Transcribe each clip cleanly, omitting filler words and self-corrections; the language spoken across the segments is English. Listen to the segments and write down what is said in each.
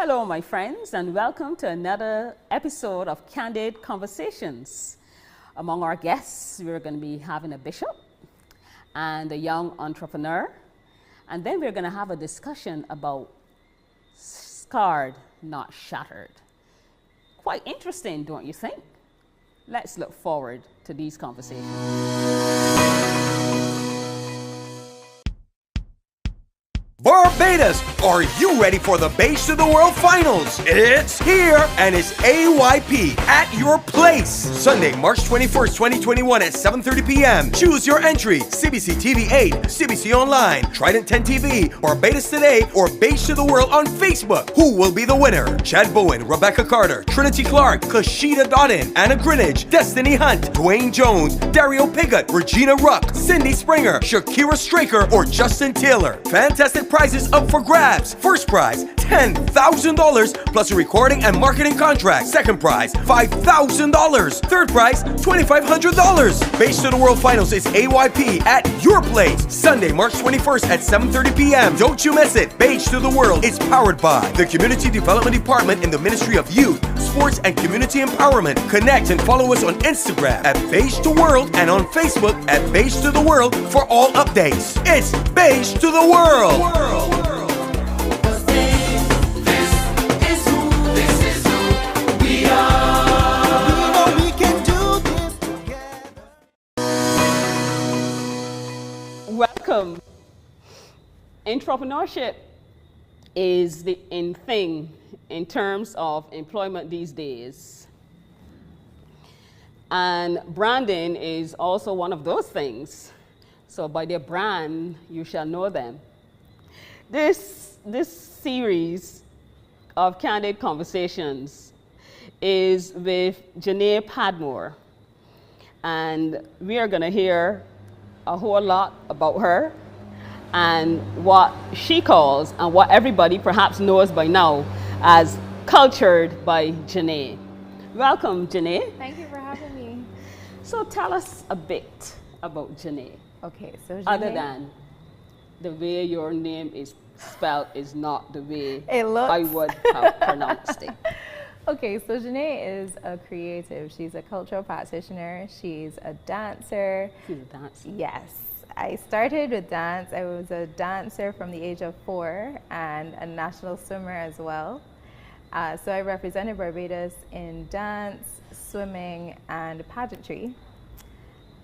Hello, my friends, and welcome to another episode of Candid Conversations. Among our guests, we're going to be having a bishop and a young entrepreneur, and then we're going to have a discussion about scarred, not shattered. Quite interesting, don't you think? Let's look forward to these conversations. Barbados, are you ready for the Beige to the World Finals? It's here, and it's AYP at your place. Sunday, March 21st, 2021 at 7:30 p.m. Choose your entry. CBC TV 8, CBC Online, Trident 10 TV, Barbados Today, or Beige to the World on Facebook. Who will be the winner? Chad Bowen, Rebecca Carter, Trinity Clark, Kashida Dodden, Anna Greenidge, Destiny Hunt, Dwayne Jones, Dario Piggott, Regina Ruck, Cindy Springer, Shakira Straker, or Justin Taylor. Fantastic prizes up for grabs. First prize, $10,000 plus a recording and marketing contract. Second prize, $5,000. Third prize, $2,500. Beige to the World Finals is AYP at your place. Sunday, March 21st at 7:30 p.m. Don't you miss it. Beige to the World is powered by the Community Development Department in the Ministry of Youth, Sports and Community Empowerment. Connect and follow us on Instagram at Beige to World and on Facebook at Beige to the World for all updates. It's Beige to the World. Welcome. Entrepreneurship is the in thing in terms of employment these days. And branding is also one of those things. So by their brand, you shall know them. This series of Candid Conversations is with Janae Padmore. And we are going to hear a whole lot about her and what she calls and what everybody perhaps knows by now as Cultured by Janae. Welcome, Janae. Thank you for having me. So tell us a bit about Janae. Okay, so Janae, Other than the way your name is spelled is not the way it looks. I would have pronounced it. Okay, so Janae is a creative. She's a cultural practitioner. She's a dancer. She's a dancer. Yes. I started with dance. I was a dancer from the age of 4 and a national swimmer as well. So I represented Barbados in dance, swimming, and pageantry.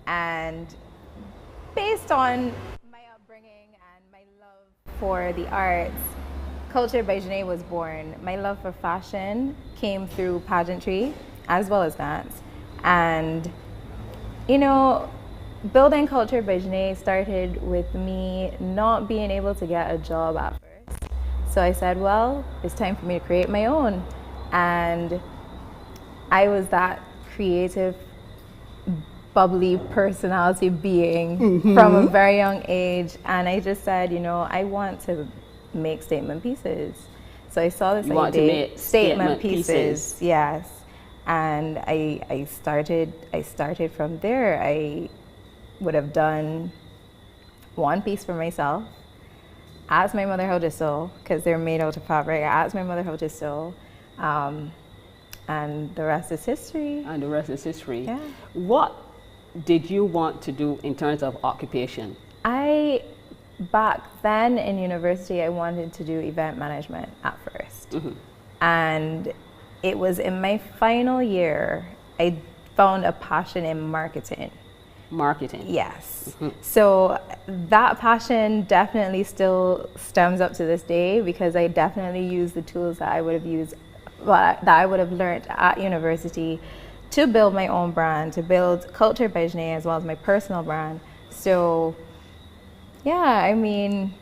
And based on my upbringing and my love for the arts, Cultured by Janae was born. My love for fashion came through pageantry as well as dance. And, you know, building Cultured by Janae started with me not being able to get a job at first. So I said, well, it's time for me to create my own. And I was that creative, bubbly personality being from a very young age. And I just said, you know, I want to make statement pieces. So I saw this you want to make statement pieces. Yes. And I started from there. I would have done one piece for myself, asked my mother how to sew, because they're made out of fabric. I asked my mother how to sew, and the rest is history. And the rest is history. Yeah. What did you want to do in terms of occupation? Back then in university, I wanted to do event management at first. And it was in my final year, I found a passion in marketing. Marketing? Yes. So that passion definitely still stems up to this day, because I definitely use the tools that I would have used, that I would have learned at university to build my own brand, to build Cultured by Janae as well as my personal brand. So yeah, I mean,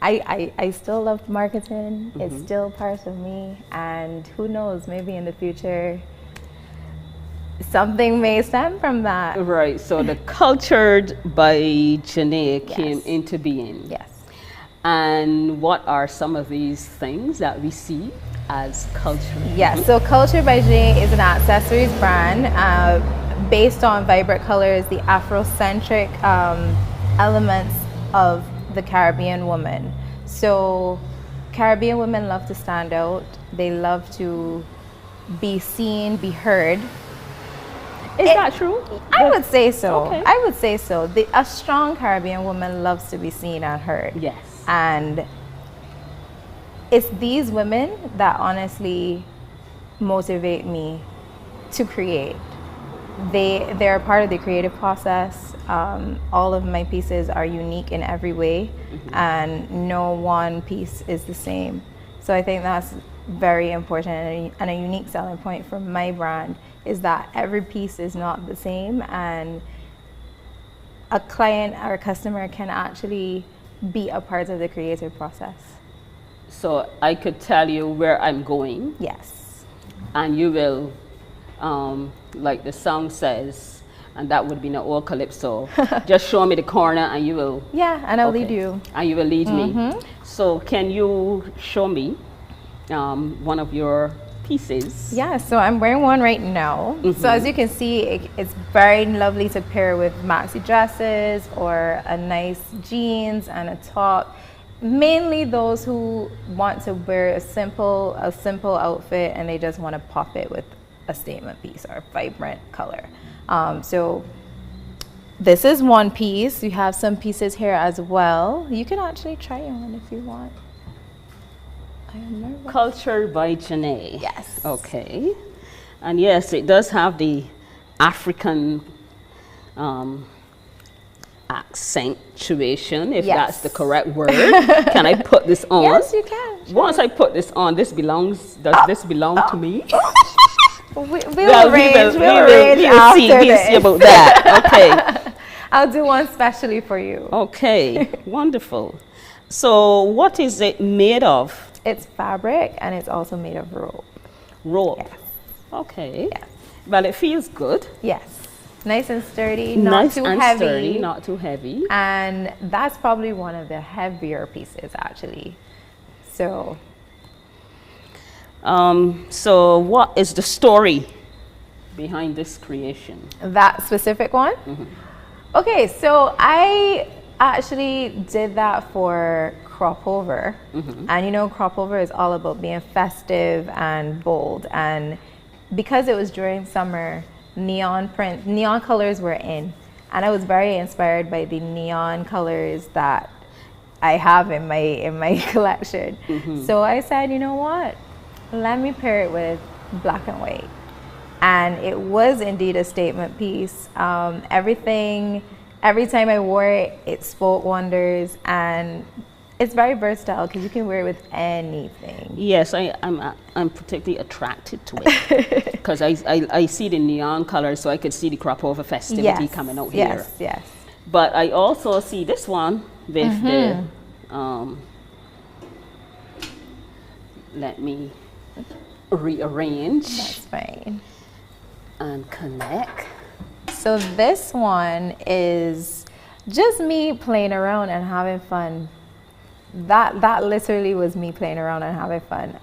I still love marketing. It's still part of me, and who knows, maybe in the future something may stem from that. Right, so the Cultured by Janae came into being. Yes. And what are some of these things that we see as culture? Yes, so Cultured by Janae is an accessories brand based on vibrant colors, the Afrocentric elements of the Caribbean woman. So Caribbean women love to stand out. They love to be seen, be heard. Is that true? I would say so. Okay. I would say so. A strong Caribbean woman loves to be seen and heard. Yes. And it's these women that honestly motivate me to create. They're a part of the creative process. All of my pieces are unique in every way, and no one piece is the same. So I think that's very important, and a unique selling point for my brand is that every piece is not the same, and a client or a customer can actually be a part of the creative process. So I could tell you where I'm going. Yes. And you will, like the song says, and that would be an old calypso. Just show me the corner and you will. Yeah, and I'll lead you. And you will lead me. So can you show me one of your pieces? Yeah, so I'm wearing one right now. So as you can see, it's very lovely to pair with maxi dresses or a nice jeans and a top. Mainly those who want to wear a simple outfit and they just want to pop it with a statement piece or a vibrant color. So this is one piece. You have some pieces here as well. You can actually try it on if you want. I am nervous. Cultured by Janae. Yes. Okay. And yes, it does have the African accentuation, if that's the correct word. Can I put this on? Yes, you can. Sure. Once I put this on, does this belong to me? We'll arrange see about that. Okay. I'll do one specially for you. Okay, wonderful. So what is it made of? It's fabric and it's also made of rope. Rope. Yes. Okay. Yes. Well, it feels good. Yes. Nice and sturdy, not too heavy. Not too heavy. And that's probably one of the heavier pieces actually. So so what is the story behind this creation? that specific one? Okay, so I actually did that for crop over. And you know, crop over is all about being festive and bold. And because it was during summer, neon colors were in, and I was very inspired by the neon colors that I have in my collection. So I said, you know what, let me pair it with black and white, and it was indeed a statement piece. Every time I wore it, it spoke wonders, and it's very versatile because you can wear it with anything. Yes, I'm particularly attracted to it because I see the neon colors, so I could see the crop over festivity coming out here. Yes. But I also see this one with the let me rearrange. That's fine. And connect. So this one is just me playing around and having fun. That literally was me playing around and having fun.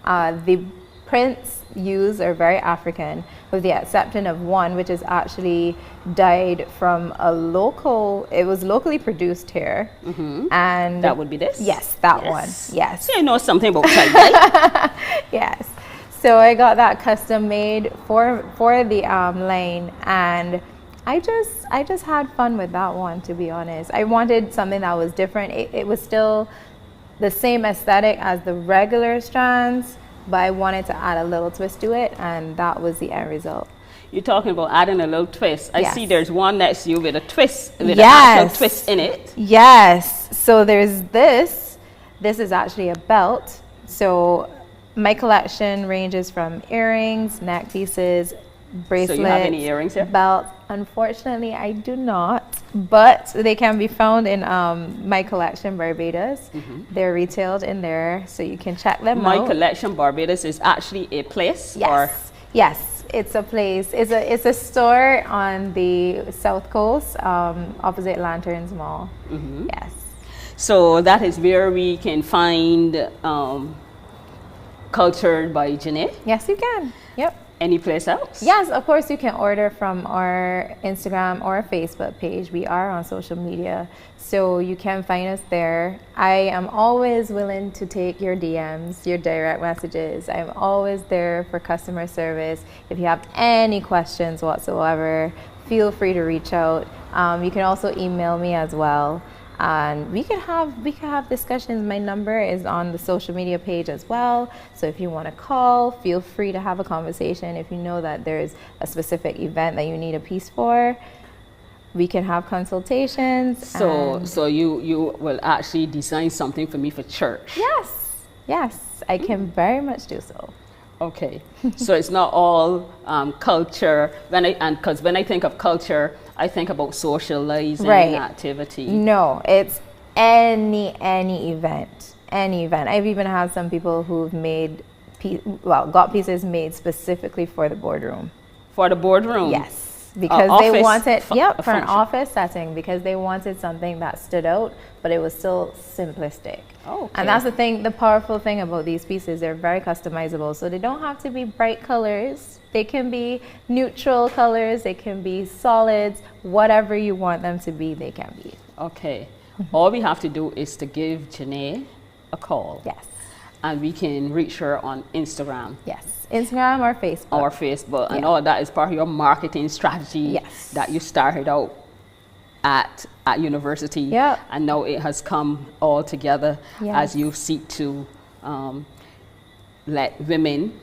The prints used are very African, with the exception of one, which is actually dyed from it was locally produced here. And that would be this? Yes, that one. Yes. See, I know something about tie-dye. Yes. So I got that custom made for the line, and I just had fun with that one, to be honest. I wanted something that was different. It was still the same aesthetic as the regular strands, but I wanted to add a little twist to it, and that was the end result. You're talking about adding a little twist. I see there's one next to you with a twist, with an actual twist in it. Yes. So there's this. This is actually a belt. So my collection ranges from earrings, neck pieces, bracelets. So you have any earrings here? Belts. Unfortunately, I do not, but they can be found in my collection Barbados. They're retailed in there, so you can check them out. My collection Barbados is actually a place? Yes, it's a place. It's a store on the South Coast, opposite Lanterns Mall. Yes. So that is where we can find Cultured by Janae? Yes, you can. Yep. Any place else? Yes, of course, you can order from our Instagram or Facebook page. We are on social media, so you can find us there. I am always willing to take your DMs, your direct messages. I'm always there for customer service. If you have any questions whatsoever, feel free to reach out. You can also email me as well. And we can have discussions. My number is on the social media page as well. So if you want to call, feel free to have a conversation. If you know that there's a specific event that you need a piece for, we can have consultations. So you will actually design something for me for church? Yes, I can very much do so. Okay, so it's not all culture. Because when I think of culture, I think about socializing activity. No, it's any event. I've even had some people who've got pieces made specifically for the boardroom. For the boardroom? Yes, because they wanted, for an office setting, because they wanted something that stood out, but it was still simplistic. Okay. And that's the powerful thing about these pieces. They're very customizable, so they don't have to be bright colors. They can be neutral colors, they can be solids, whatever you want them to be, they can be. Okay. All we have to do is to give Janae a call. Yes. And we can reach her on Instagram. Yes. Instagram or Facebook. And all that is part of your marketing strategy that you started out at university. Yep. And now it has come all together as you seek to let women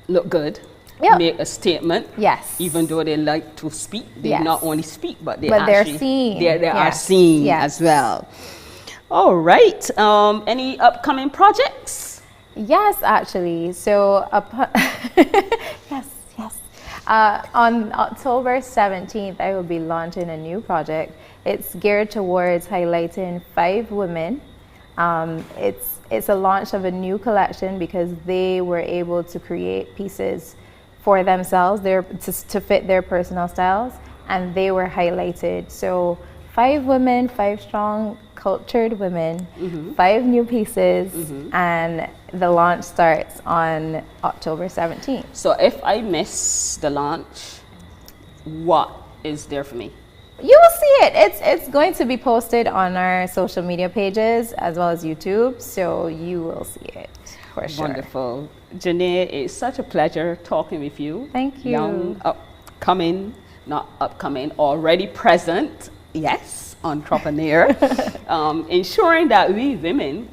look good. Yep. Make a statement. Yes. Even though they like to speak, they not only speak, but they're seen. They are seen as well. All right. Any upcoming projects? Yes, actually. So, yes. On October 17th, I will be launching a new project. It's geared towards highlighting 5 women. It's a launch of a new collection because they were able to create pieces for themselves to fit their personal styles, and they were highlighted. So 5 women, 5 strong cultured women, 5 new pieces, and the launch starts on October 17th. So if I miss the launch, what is there for me? You will see it. It's going to be posted on our social media pages as well as YouTube, so you will see it for sure. Wonderful. Janae, it's such a pleasure talking with you. Thank you. Young, not upcoming, already present, entrepreneur. Ensuring that we women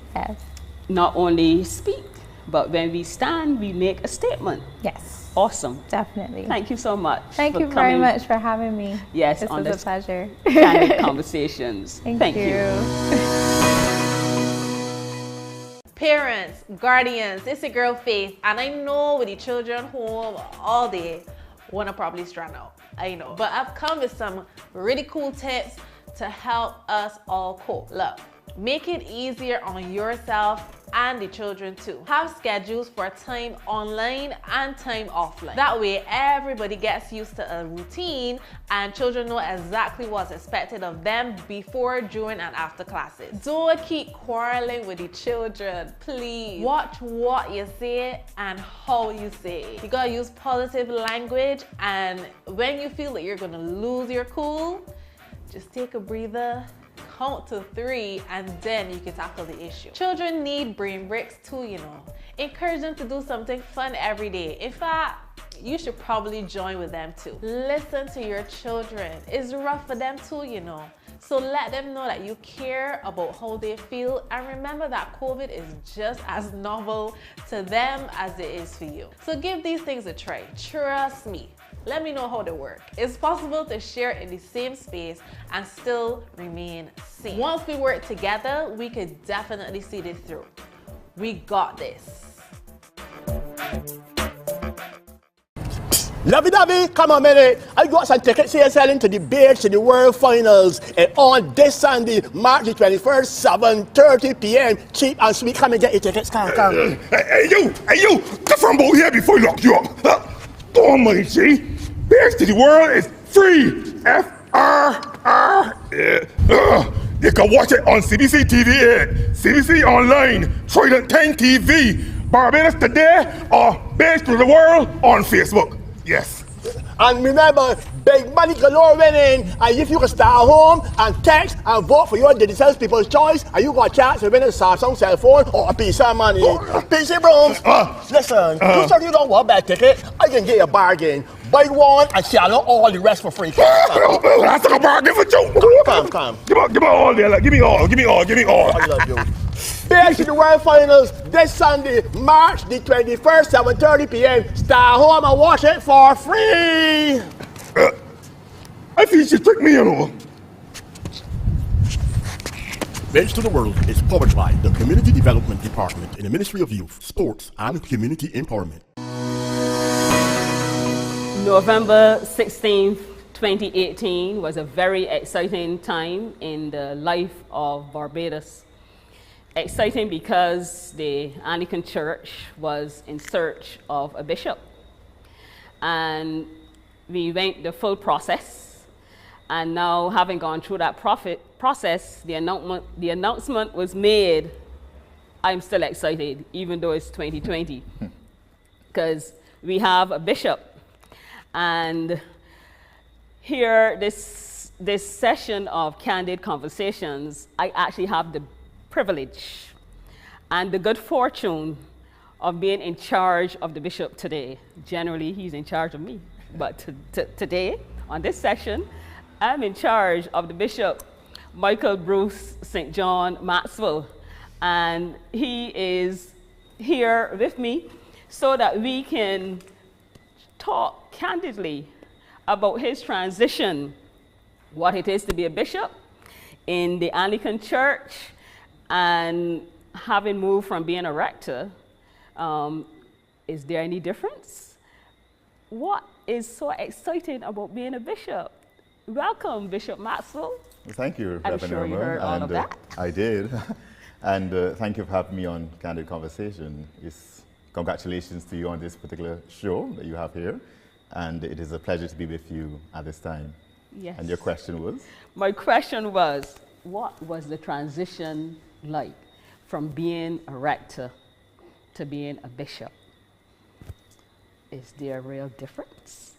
not only speak, but when we stand, we make a statement. Yes. Awesome. Definitely. Thank you so much. Thank you very much for having me. Yes, this was a pleasure. Candid Conversations. Thank you. Parents, guardians, it's your girl Faith, and I know with the children home all day, wanna probably strand out. I know, but I've come with some really cool tips to help us all cope. Look, make it easier on yourself and the children too. Have schedules for time online and time offline. That way everybody gets used to a routine and children know exactly what's expected of them before, during, and after classes. Don't keep quarreling with the children, please. Watch what you say and how you say it. You gotta use positive language, and when you feel that you're gonna lose your cool, just take a breather, count to 3, and then you can tackle the issue. Children need brain breaks too, you know. Encourage them to do something fun every day. In fact, you should probably join with them too. Listen to your children. It's rough for them too, you know. So let them know that you care about how they feel, and remember that COVID is just as novel to them as it is for you. So give these things a try. Trust me. Let me know how they work. It's possible to share in the same space and still remain safe. Once we work together, we could definitely see this through. We got this. Lovey-dovey, come on, minute. I got some tickets here selling to the Bears to the World Finals on this Sunday, March the 21st, 7:30 p.m. Cheap and sweet. Come and get your tickets. Come. Hey, you! Come from over here before you lock you up. Don't mind, see? Bears to the World is free. F-R-R. You can watch it on CBC TV 8, CBC Online, Trident 10 TV, Barbados Today or Based to the World on Facebook. Yes. And remember, big money galore winning. And if you can stay at home and text and vote for your digital people's choice, and you got a chance to win a Samsung cell phone or a piece of money. PC Brooms, listen, you said you don't want a bad ticket, I can get you a bargain. Buy one and shall all the rest for free. That's like a bargain for you. Come. Give me all there. Give me all. I love you. Base to the World Finals this Sunday, March the 21st, 7:30 p.m. Stay home and watch it for free. I think you should trick me, you know. Base to the World is powered by the Community Development Department in the Ministry of Youth, Sports and Community Empowerment. November 16th, 2018 was a very exciting time in the life of Barbados. Exciting because the Anglican Church was in search of a bishop. And we went the full process. And now, having gone through that process, the announcement was made. I'm still excited, even though it's 2020, because we have a bishop. And here, this session of Candid Conversations, I actually have the privilege and the good fortune of being in charge of the bishop today. Generally, he's in charge of me, but today, on this session, I'm in charge of the Bishop Michael Bruce St. John Maxwell, and he is here with me so that we can talk candidly about his transition, what it is to be a bishop in the Anglican Church, and having moved from being a rector. Is there any difference? What is so exciting about being a bishop? Welcome, Bishop Maxwell. Thank you, I'm Rev sure Erma, you heard all of that. I did. And thank you for having me on Candid Conversation. Congratulations to you on this particular show that you have here. And it is a pleasure to be with you at this time. Yes. And your question was? My question was, what was the transition like from being a rector to being a bishop? Is there a real difference?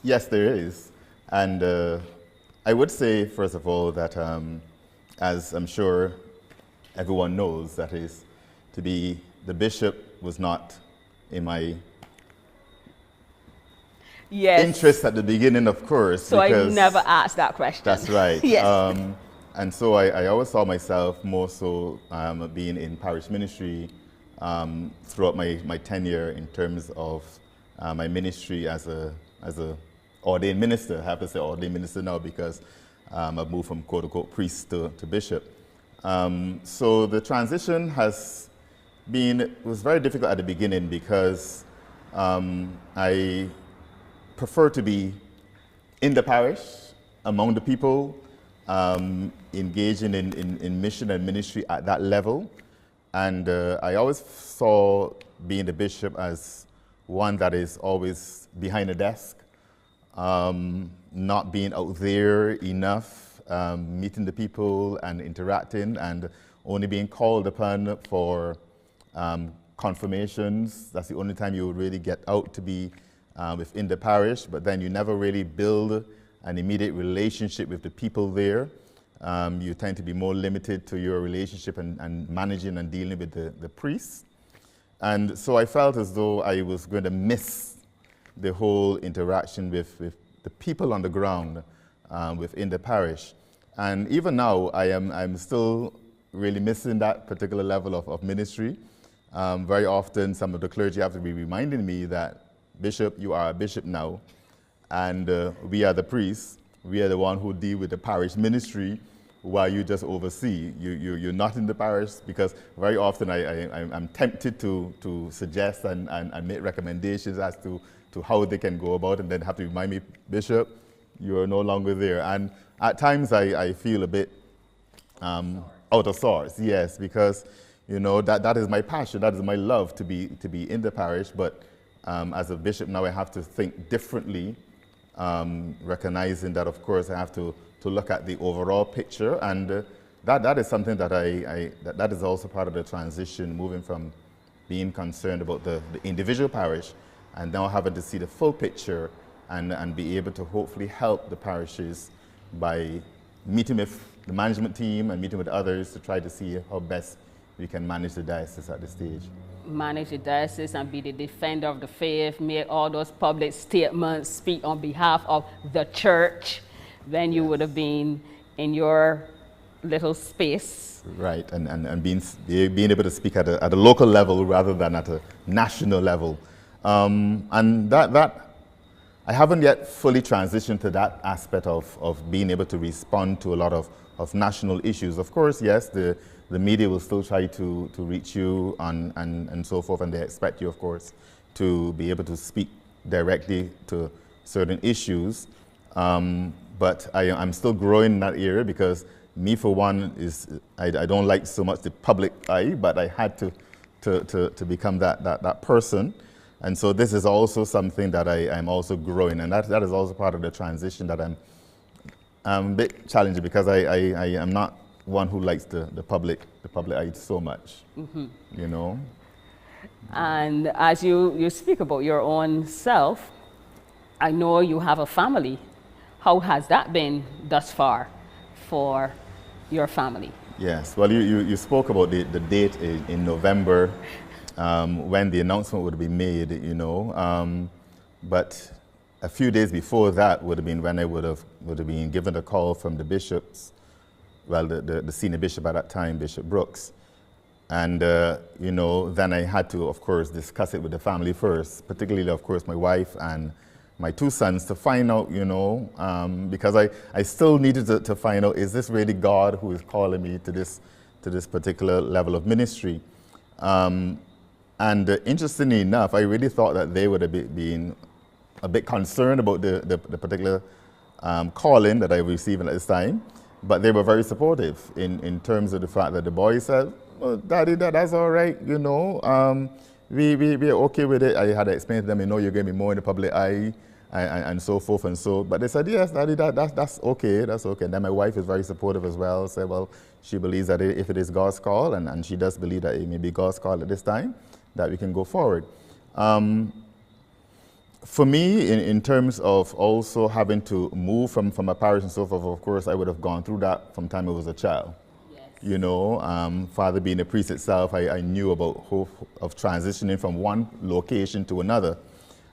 Yes, there is. And I would say, first of all, that as I'm sure everyone knows, that is, to be the bishop was not in my interest at the beginning, of course. So I never asked that question. That's right. Yes. And so I always saw myself more so being in parish ministry throughout my tenure in terms of my ministry as a ordained minister. I have to say ordained minister now because I've moved from quote-unquote priest to bishop. So the transition was very difficult at the beginning because I prefer to be in the parish, among the people, engaging in mission and ministry at that level. And I always saw being the bishop as one that is always behind a desk, not being out there enough, meeting the people and interacting, and only being called upon for confirmations. That's the only time you would really get out to be within the parish, but then you never really build an immediate relationship with the people there. You tend to be more limited to your relationship and managing and dealing with the priests. And so I felt as though I was going to miss the whole interaction with the people on the ground within the parish. And even now, I'm still really missing that particular level of ministry. Very often, some of the clergy have to be reminding me that, Bishop, you are a bishop now, and we are the priests. We are the one who deal with the parish ministry while you just oversee. You're not in the parish, because very often I'm tempted to suggest and make recommendations as to how they can go about, and then have to remind me, Bishop, you are no longer there. And at times I feel a bit out of sorts, yes, because that is my passion, that is my love, to be in the parish, but as a bishop now I have to think differently, recognizing that, of course, I have to look at the overall picture, and that is something that that is also part of the transition, moving from being concerned about the individual parish, and now having to see the full picture and be able to hopefully help the parishes by meeting with the management team and meeting with others to try to see how best we can manage the diocese at this stage. Manage the diocese and be the defender of the faith, make all those public statements, speak on behalf of the church, then you would have been in your little space. Right, and being able to speak at a local level rather than at a national level. And that I haven't yet fully transitioned to that aspect of being able to respond to a lot of national issues. Of course, yes, the media will still try to reach you and so forth, and they expect you, of course, to be able to speak directly to certain issues. But I'm still growing in that area because me, for one, I don't like so much the public eye, but I had to become that person. And so this is also something that I'm also growing, and that is also part of the transition that I'm a bit challenging because I am not one who likes the public eye so much, you know. And as you speak about your own self, I know you have a family. How has that been thus far for your family? Yes, well, you spoke about the date in November when the announcement would be made, you know. But a few days before that would have been when I would have been given a call from the bishops, well, the senior bishop at that time, Bishop Brooks. And, you know, then I had to, of course, discuss it with the family first, particularly, of course, my wife and my two sons, to find out, you know, because I still needed to find out, is this really God who is calling me to this particular level of ministry? And interestingly enough, I really thought that they would have been a bit concerned about the particular calling that I received at this time, but they were very supportive in terms of the fact that the boys said, "Oh, Daddy, that's all right, you know, we're okay with it." I had to explain to them, you know, you're going to be more in the public eye and so forth and so. But they said, yes, Daddy, that's okay, that's okay. And then my wife is very supportive as well, said, well, she believes that if it is God's call, and she does believe that it may be God's call at this time, that we can go forward. For me, in terms of also having to move from a parish and so forth, of course, I would have gone through that from the time I was a child. Yes. You know, father being a priest itself, I knew about hope of transitioning from one location to another.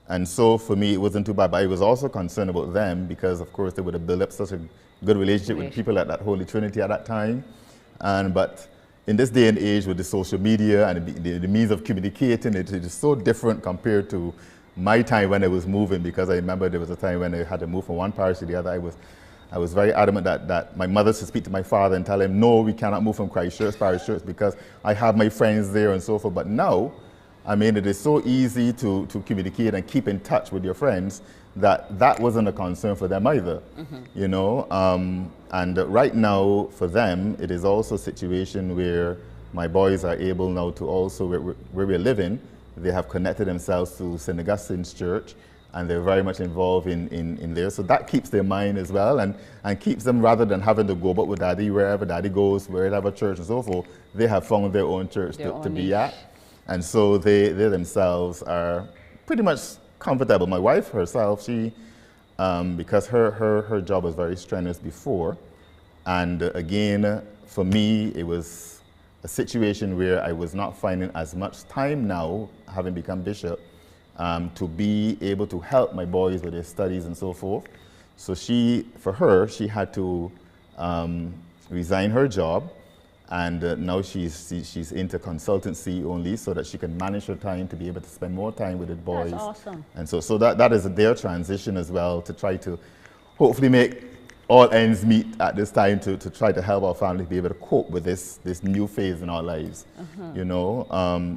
And so for me, it wasn't too bad, but I was also concerned about them because, of course, they would have built up such a good relationship with people at that Holy Trinity at that time. But in this day and age with the social media and the means of communicating, it is so different compared to my time when I was moving, because I remember there was a time when I had to move from one parish to the other. I was very adamant that my mother should speak to my father and tell him, no, we cannot move from Christchurch Parish Church because I have my friends there and so forth. But now, I mean, it is so easy to communicate and keep in touch with your friends that wasn't a concern for them either, you know. And right now, for them, it is also a situation where my boys are able now to also, where we're living, they have connected themselves to St. Augustine's Church, and they're very much involved in there. So that keeps their mind as well, and keeps them, rather than having to go about with Daddy wherever Daddy goes, wherever church and so forth, they have found their own church to be at. And so they themselves are pretty much comfortable. My wife herself, she, because her job was very strenuous before, and again, for me, it was a situation where I was not finding as much time now, having become bishop, to be able to help my boys with their studies and so forth. So for her, she had to resign her job, and now she's into consultancy only so that she can manage her time to be able to spend more time with the boys. That's awesome. And so that is their transition as well, to try to hopefully make all ends meet at this time to try to help our family be able to cope with this new phase in our lives. You know,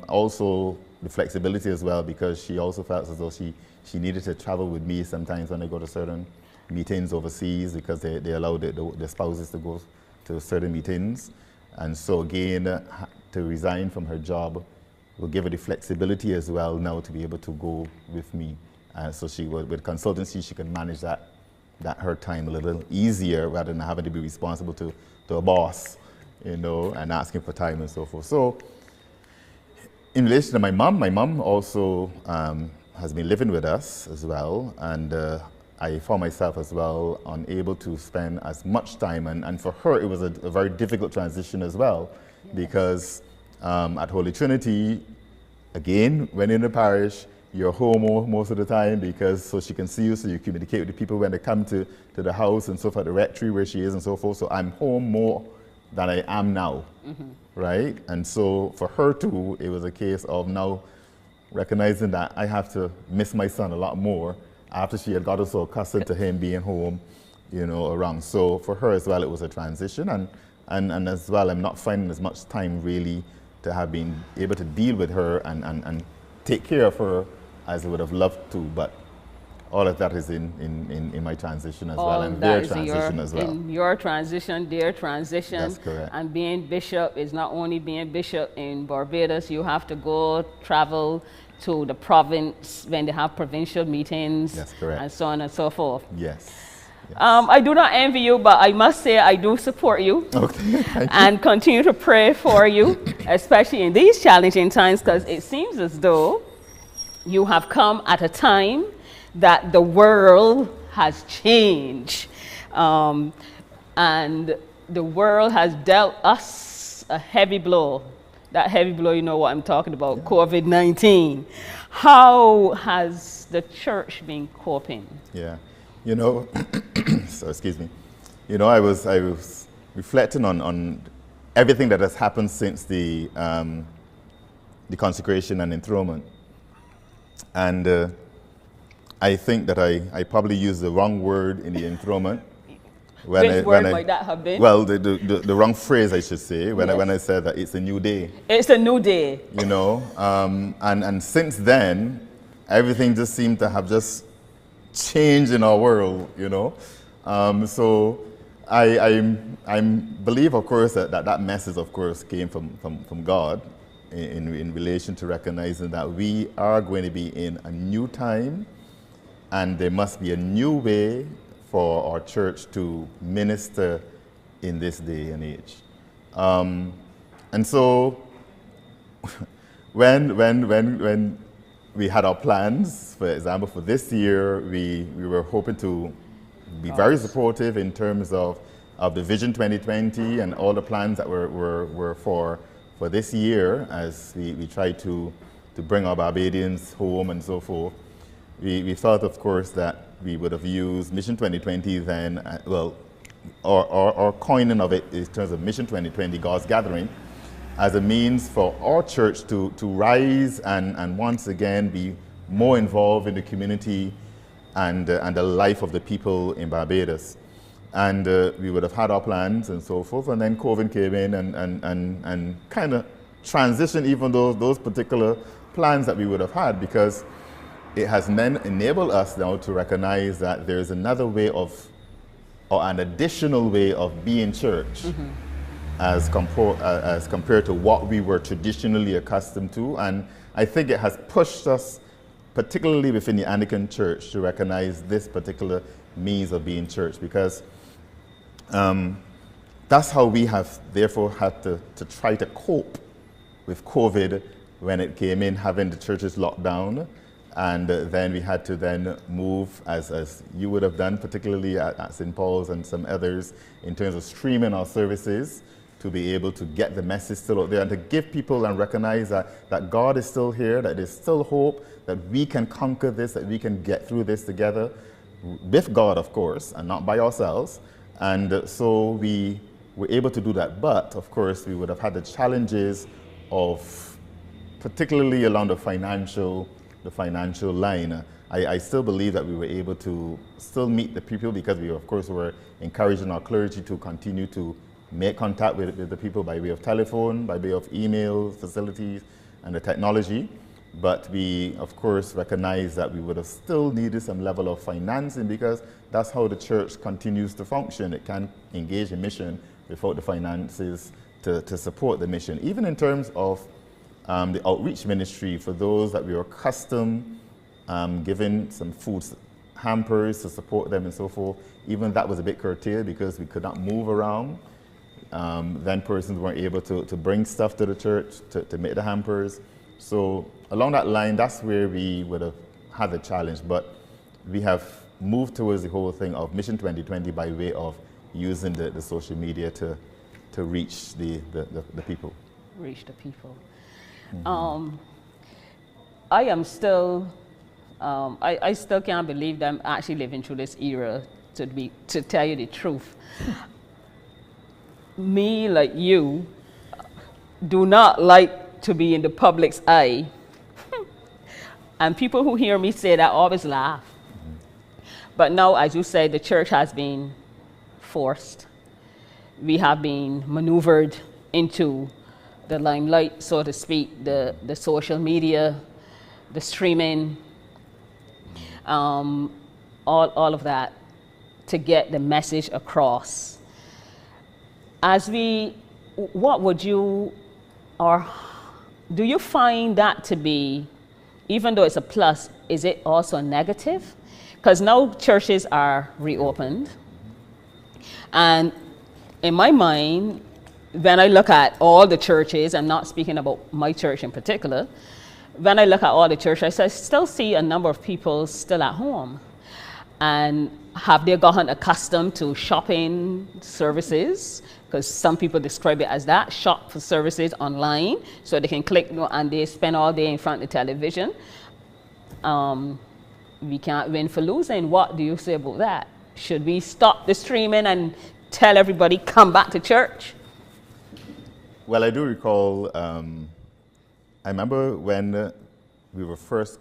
also the flexibility as well, because she also felt as though she needed to travel with me sometimes when I go to certain meetings overseas, because they allow the spouses to go to certain meetings. And so again, to resign from her job will give her the flexibility as well now to be able to go with me. So she would, with consultancy, she can manage that her time a little easier, rather than having to be responsible to a boss, you know, and asking for time and so forth. So in relation to my mom also has been living with us as well, and I found myself as well unable to spend as much time, and for her it was a very difficult transition as well, because at Holy Trinity, again, when in the parish, you're home most of the time because so she can see you, so you communicate with the people when they come to the house and so forth, the rectory where she is and so forth. So I'm home more than I am now, right? And so for her too, it was a case of now recognizing that I have to miss my son a lot more after she had gotten so accustomed to him being home, you know, around. So for her as well, it was a transition, and as well, I'm not finding as much time really to have been able to deal with her and take care of her as I would have loved to, but all of that is in my transition as well, and their transition as well. In your transition, their transition. That's correct. And being bishop is not only being bishop in Barbados, you have to go travel to the province when they have provincial meetings. That's correct. And so on and so forth. Yes. Yes. I do not envy you, but I must say I do support you. Okay, thank you. And continue to pray for you, especially in these challenging times, because it seems as though you have come at a time that the world has changed. And the world has dealt us a heavy blow. That heavy blow, you know what I'm talking about, COVID-19. How has the church been coping? Yeah, you know, so excuse me. You know, I was reflecting on everything that has happened since the consecration and enthronement. And I think that I probably used the wrong word in the enthronement. Which word might that have been? Well, the wrong phrase, I should say, when I said that it's a new day. It's a new day. You know, and since then, everything just seemed to have just changed in our world, you know. So I believe, of course, that message, of course, came from God in relation to recognizing that we are going to be in a new time, and there must be a new way for our church to minister in this day and age. And so when we had our plans, for example, for this year, we were hoping to be very supportive in terms of the Vision 2020 and all the plans that were for this year as we try to bring our Barbadians home and so forth. We thought, of course, that we would have used Mission 2020 then, our coining of it in terms of Mission 2020, God's Gathering, as a means for our church to rise and once again be more involved in the community and the life of the people in Barbados. And we would have had our plans and so forth, and then COVID came in and kind of transitioned even those particular plans that we would have had, because it has then enabled us now to recognize that there's another way of, or an additional way of being church, as compared to what we were traditionally accustomed to. And I think it has pushed us, particularly within the Anglican Church, to recognize this particular means of being church, because that's how we have therefore had to try to cope with COVID when it came in, having the churches locked down. And then we had to then move, as you would have done, particularly at St. Paul's and some others, in terms of streaming our services to be able to get the message still out there and to give people and recognize that God is still here, that there's still hope, that we can conquer this, that we can get through this together with God, of course, and not by ourselves. And so we were able to do that. But, of course, we would have had the challenges of, particularly along the financial line. I still believe that we were able to still meet the people, because we, of course, were encouraging our clergy to continue to make contact with the people by way of telephone, by way of email facilities and the technology. But we, of course, recognize that we would have still needed some level of financing, because that's how the church continues to function. It can't engage in mission without the finances to support the mission. Even in terms of the outreach ministry, for those that we were accustomed giving some food hampers to support them and so forth, even that was a bit curtailed because we could not move around. Then persons weren't able to bring stuff to the church to make the hampers. So along that line, that's where we would have had the challenge, but we have moved towards the whole thing of Mission 2020 by way of using the social media to reach the people. Reach the people. I am still, I still can't believe that I'm actually living through this era, to tell you the truth. Me, like you, do not like to be in the public's eye. And people who hear me say that always laugh. But now, as you say, the church has been forced. We have been maneuvered into the limelight, so to speak, the social media, the streaming, all of that, to get the message across. What would you, or do you find that to be, even though it's a plus, is it also a negative? Because now churches are reopened. And in my mind, when I look at all the churches, I'm not speaking about my church in particular, when I look at all the churches, I still see a number of people still at home. And have they gotten accustomed to shopping services? Because some people describe it as that, shop for services online, so they can click, and they spend all day in front of the television. We can't win for losing. What do you say about that? Should we stop the streaming and tell everybody come back to church? Well, I do recall, I remember when we were first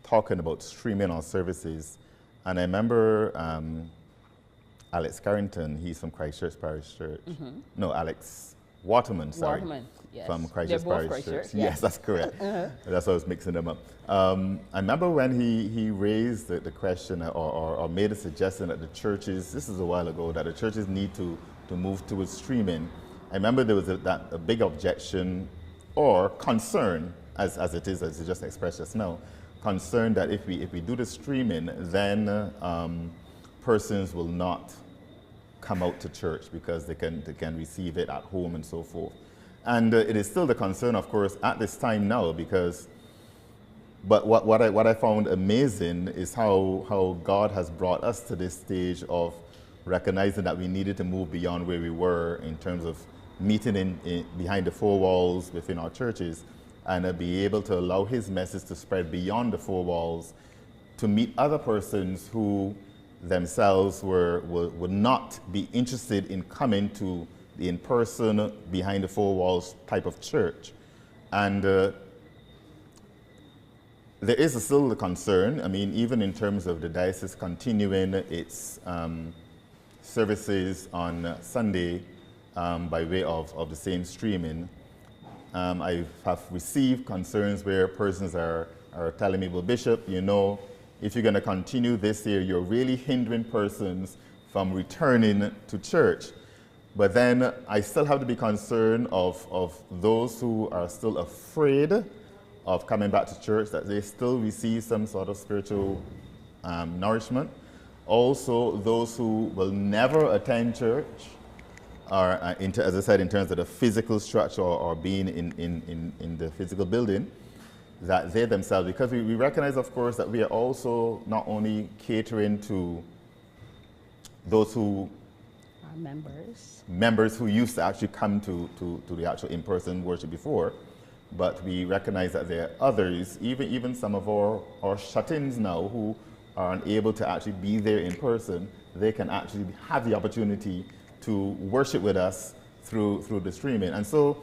talking about streaming our services, and I remember Alex Carrington, he's from Christchurch Parish Church. No, Alex Waterman, sorry. Waterman, yes. From Christchurch Parish Church. Yes. Yes, that's correct. That's why I was mixing them up. I remember when he raised the question or made a suggestion that the churches, this is a while ago, that the churches need to move towards streaming. I remember there was a big objection or concern, as it is, as you just expressed just now, concern that if we do the streaming, then persons will not come out to church because they can receive it at home and so forth. And it is still the concern, of course, at this time now, because, but what I found amazing is how God has brought us to this stage of recognizing that we needed to move beyond where we were in terms of meeting behind the four walls within our churches, and be able to allow his message to spread beyond the four walls to meet other persons who themselves would not be interested in coming to the in-person, behind the four walls type of church. And there is still the concern, I mean, even in terms of the diocese continuing its services on Sunday by way of the same streaming. I have received concerns where persons are telling me, well, Bishop, you know, if you're going to continue this year, you're really hindering persons from returning to church. But then I still have to be concerned of those who are still afraid of coming back to church, that they still receive some sort of spiritual nourishment. Also, those who will never attend church, or as I said, in terms of the physical structure or being in the physical building, that they themselves, because we recognize, of course, that we are also not only catering to those who Our members who used to actually come to the actual in-person worship before, but we recognize that there are others, even some of our shut-ins now, who are unable to actually be there in person. They can actually have the opportunity to worship with us through the streaming. And so,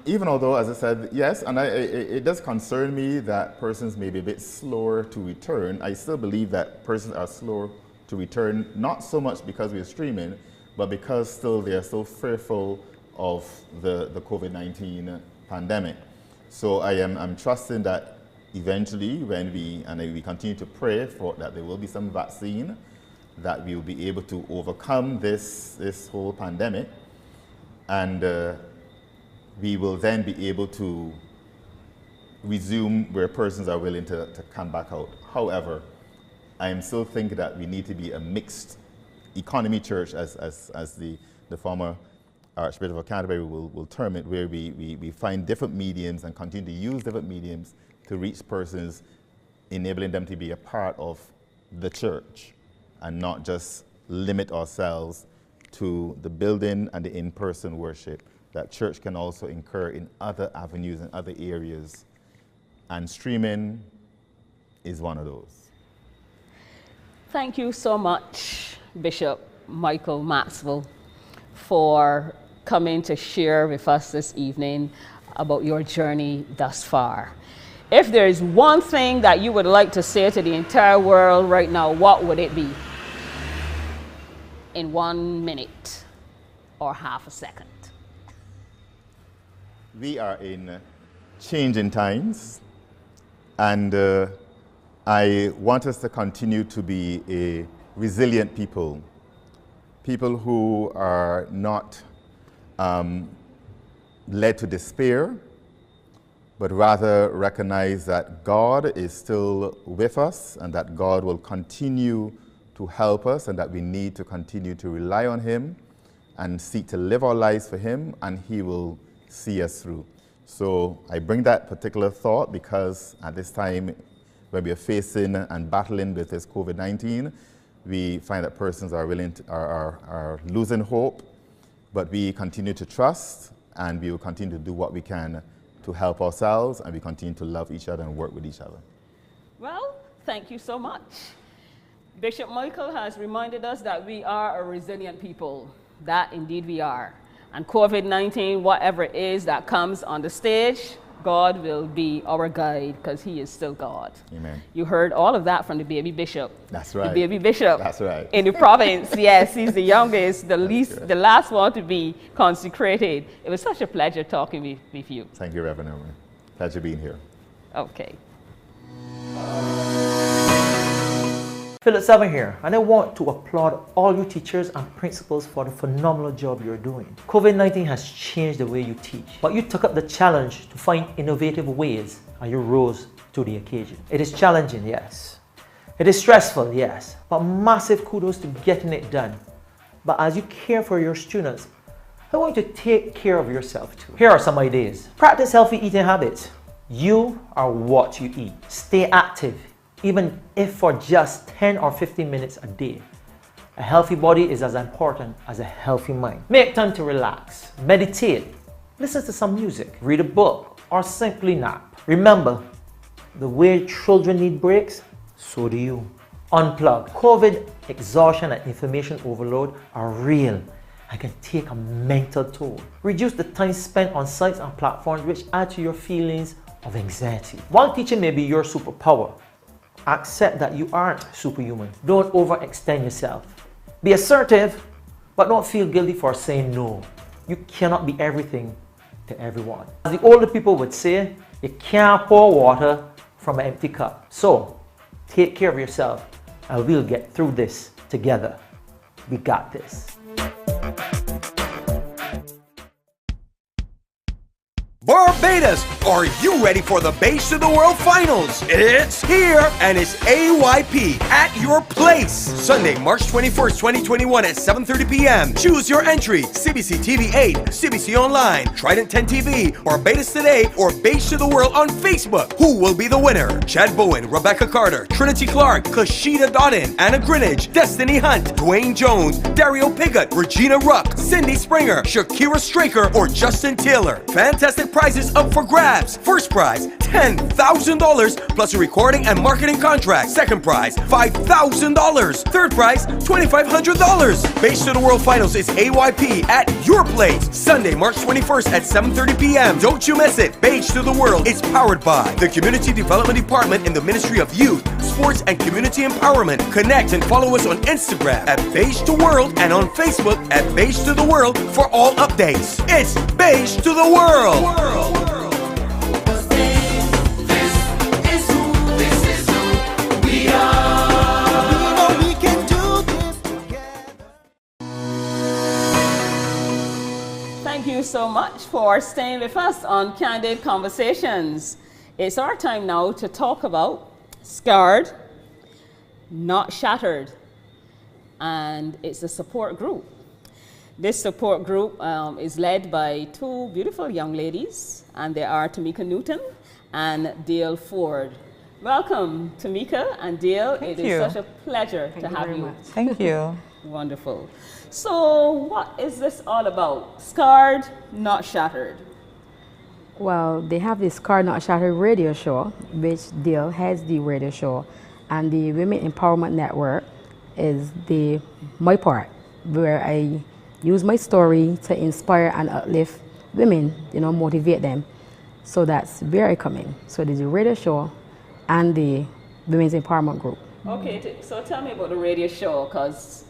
even although, as I said, yes, and it does concern me that persons may be a bit slower to return, I still believe that persons are slower to return, not so much because we're streaming, but because still they are so fearful of the COVID-19 pandemic. So I'm trusting that eventually, when we continue to pray for that there will be some vaccine, that we will be able to overcome this whole pandemic, and we will then be able to resume where persons are willing to come back out. However, I am still thinking that we need to be a mixed economy church, as the former Archbishop of Canterbury will term it, where we find different mediums and continue to use different mediums to reach persons, enabling them to be a part of the church and not just limit ourselves to the building and the in-person worship. That church can also incur in other avenues and other areas. And streaming is one of those. Thank you so much, Bishop Michael Maxwell, for coming to share with us this evening about your journey thus far. If there is one thing that you would like to say to the entire world right now, what would it be? In 1 minute or half a second. We are in changing times, and I want us to continue to be a resilient people. People who are not led to despair, but rather recognize that God is still with us and that God will continue to help us, and that we need to continue to rely on Him and seek to live our lives for Him, and He will see us through. So I bring that particular thought because at this time when we are facing and battling with this COVID-19, we find that persons are are losing hope, but we continue to trust, and we will continue to do what we can to help ourselves, and we continue to love each other and work with each other. Well, thank you so much. Bishop Michael has reminded us that we are a resilient people. That indeed we are. And COVID-19, whatever it is that comes on the stage, God will be our guide because He is still God. Amen. You heard all of that from the baby bishop. That's right. The baby bishop. That's right. In the province, yes, he's the youngest, the last one to be consecrated. It was such a pleasure talking with you. Thank you, Rev Erma. Pleasure being here. Okay. Philip Seven here, and I want to applaud all you teachers and principals for the phenomenal job you're doing. COVID-19 has changed the way you teach, but you took up the challenge to find innovative ways, and you rose to the occasion. It is challenging, yes. It is stressful, yes, but massive kudos to getting it done. But as you care for your students, I want you to take care of yourself too. Here are some ideas. Practice healthy eating habits. You are what you eat. Stay active, even if for just 10 or 15 minutes a day. A healthy body is as important as a healthy mind. Make time to relax, meditate, listen to some music, read a book, or simply nap. Remember, the way children need breaks, so do you. Unplug. COVID, exhaustion, and information overload are real and can take a mental toll. Reduce the time spent on sites and platforms which add to your feelings of anxiety. While teaching may be your superpower, accept that you aren't superhuman. Don't overextend yourself. Be assertive, but don't feel guilty for saying no. You cannot be everything to everyone. As the older people would say, you can't pour water from an empty cup. So, take care of yourself, and we'll get through this together. We got this. Barbados, are you ready for the Base to the World Finals? It's here, and it's AYP at your place. Sunday, March 21st, 2021 at 7:30 p.m. Choose your entry. CBC TV 8, CBC Online, Trident 10 TV, Barbados Today, or Base to the World on Facebook. Who will be the winner? Chad Bowen, Rebecca Carter, Trinity Clark, Kashida Dodden, Anna Greenidge, Destiny Hunt, Dwayne Jones, Dario Piggott, Regina Ruck, Cindy Springer, Shakira Straker, or Justin Taylor. Fantastic prizes up for grabs. First prize, $10,000 plus a recording and marketing contract. Second prize, $5,000. Third prize, $2,500. Base to the World Finals is AYP at your place. Sunday, March 21st at 7:30 p.m. Don't you miss it. Base to the World is powered by the Community Development Department in the Ministry of Youth, Sports and Community Empowerment. Connect and follow us on Instagram at Base to World and on Facebook at Base to the World for all updates. It's Base to the World. Thank you so much for staying with us on Candid Conversations. It's our time now to talk about Scarred, Not Shattered, and it's a support group. This support group is led by two beautiful young ladies, and they are Tamika Newton and Dale Ford. Welcome, Tamika and Dale. It is such a pleasure to have you. Thank you. Wonderful. So, what is this all about? Scarred, not shattered. Well, they have this Scarred Not Shattered radio show, which Dale heads the radio show, and the Women Empowerment Network is my part, where I use my story to inspire and uplift women, motivate them. So that's where I come in. So there's a radio show and the Women's Empowerment Group. Okay, so tell me about the radio show, because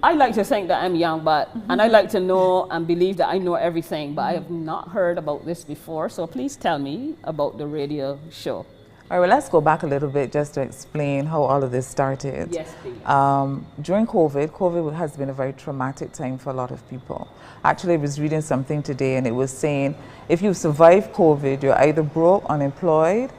I like to think that I'm young, and I like to know and believe that I know everything, but I have not heard about this before. So please tell me about the radio show. All right, well, let's go back a little bit just to explain how all of this started. Yes, please. During COVID has been a very traumatic time for a lot of people. Actually, I was reading something today, and it was saying if you survive COVID, you're either broke, unemployed,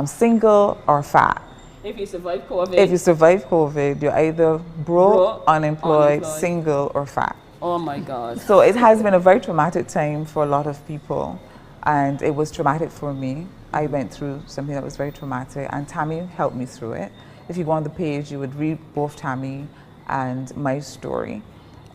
single, or fat. If you survive COVID. If you survive COVID, you're either broke, unemployed, single, or fat. Oh my God. So it has been a very traumatic time for a lot of people, and it was traumatic for me. I went through something that was very traumatic, and Tammy helped me through it. If you go on the page, you would read both Tammy and my story.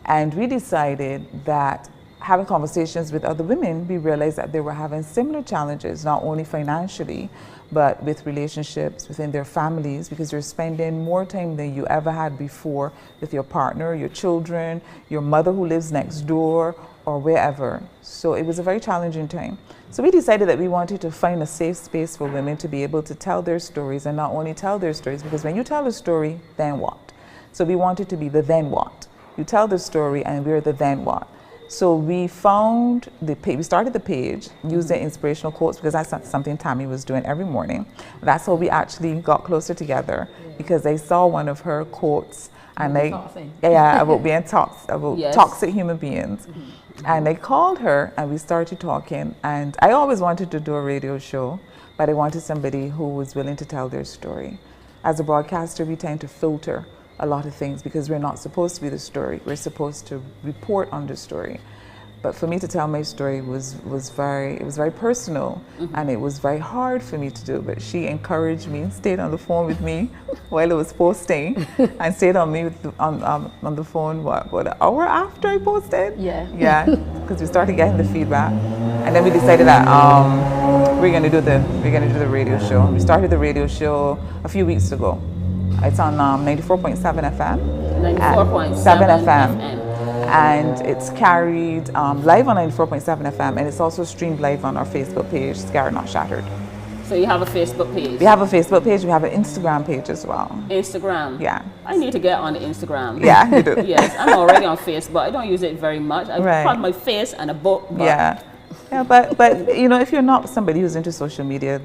And we decided that having conversations with other women, we realized that they were having similar challenges, not only financially, but with relationships within their families, because you're spending more time than you ever had before with your partner, your children, your mother who lives next door, or wherever. So it was a very challenging time. So we decided that we wanted to find a safe space for women to be able to tell their stories, and not only tell their stories, because when you tell a story, then what? So we wanted to be the then what. You tell the story and we're the then what. So we found we started the page using inspirational quotes, because that's something Tammy was doing every morning. That's how we actually got closer together, because I saw one of her quotes and about being toxic human beings. And I called her and we started talking, and I always wanted to do a radio show, but I wanted somebody who was willing to tell their story. As a broadcaster, we tend to filter a lot of things because we're not supposed to be the story. We're supposed to report on the story. But for me to tell my story was very personal, and it was very hard for me to do. But she encouraged me and stayed on the phone with me while I was posting, and stayed on me on the phone what an hour after I posted. Yeah, because we started getting the feedback, and then we decided that we're gonna do the radio show. We started the radio show a few weeks ago. It's on 94.7 FM. 94.7 FM. And it's carried live on 94.7 FM, and it's also streamed live on our Facebook page, Scarred Not Shattered. So you have a Facebook page? We have a Facebook page. We have an Instagram page as well. Instagram? Yeah. I need to get on the Instagram. Yeah, you do. Yes, I'm already on Facebook. I don't use it very much. I put my face and a book. Yeah, but if you're not somebody who's into social media,